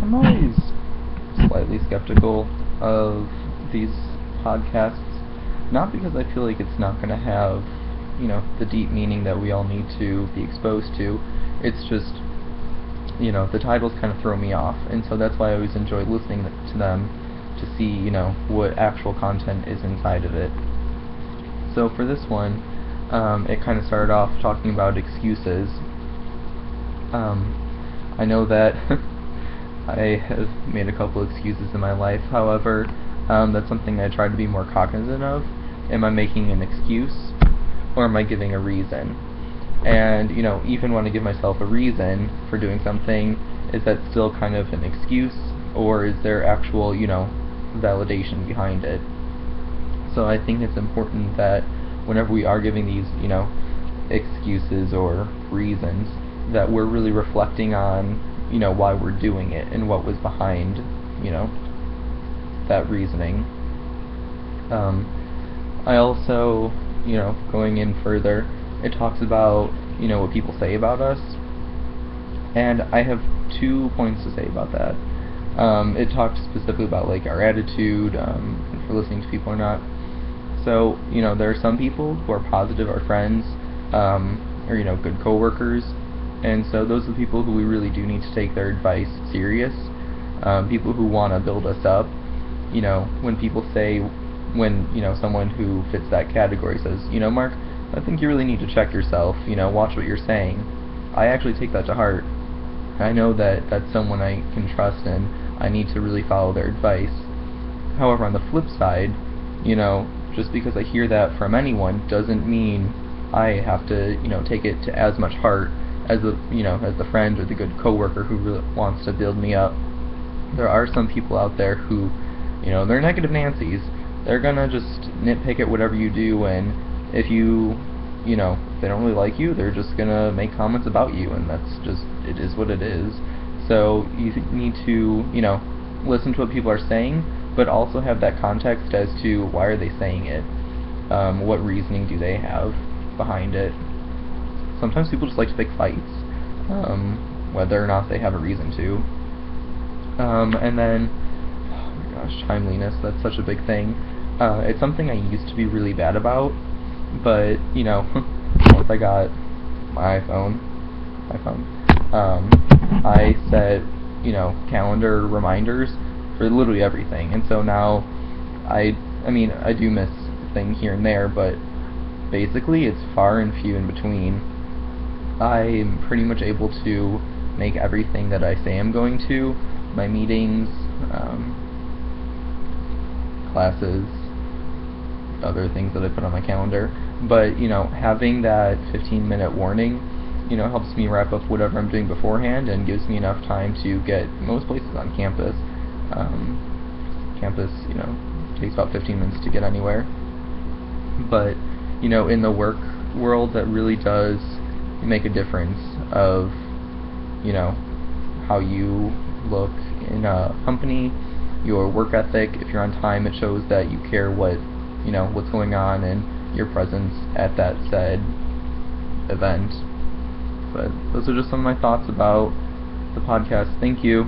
I'm always slightly skeptical of these podcasts, not because I feel like it's not going to have, the deep meaning that we all need to be exposed to. It's just, the titles kind of throw me off, and so that's why I always enjoy listening to them to see, what actual content is inside of it. So for this one, it kind of started off talking about excuses. I know that I have made a couple excuses in my life. However, that's something I try to be more cognizant of. Am I making an excuse, or am I giving a reason? And, even when I give myself a reason for doing something, is that still kind of an excuse, or is there actual, validation behind it? So I think it's important that whenever we are giving these, excuses or reasons, that we're really reflecting on, why we're doing it and what was behind, that reasoning. I also, going in further, it talks about, what people say about us, and I have 2 points to say about that. It talks specifically about like our attitude, if we're listening to people or not. So, there are some people who are positive, our friends, or good coworkers, and so those are the people who we really do need to take their advice serious. People who want to build us up. When people say, when someone who fits that category says, Mark, I think you really need to check yourself, watch what you're saying, I actually take that to heart. I know that that's someone I can trust and I need to really follow their advice. However, on the flip side, just because I hear that from anyone doesn't mean I have to, take it to as much heart as the friend or the good coworker who really wants to build me up. There are some people out there who, they're negative Nancy's. They're gonna just nitpick at whatever you do, and if you, if they don't really like you, they're just gonna make comments about you, and that's just, it is what it is. So you need to, listen to what people are saying, but also have that context as to why are they saying it, what reasoning do they have behind it. Sometimes people just like to pick fights, whether or not they have a reason to. And then, oh my gosh, timeliness, that's such a big thing. It's something I used to be really bad about, but, once I got my iPhone, I set, calendar reminders for literally everything, and so now, I do miss a thing here and there, but basically it's far and few in between. I'm pretty much able to make everything that I say I'm going to, my meetings, classes, other things that I put on my calendar, but having that 15-minute warning, helps me wrap up whatever I'm doing beforehand and gives me enough time to get most places on campus. Campus, takes about 15 minutes to get anywhere, but in the work world, that really does make a difference of, how you look in a company, your work ethic. If you're on time, it shows that you care what's going on and your presence at that said event. But those are just some of my thoughts about the podcast. Thank you.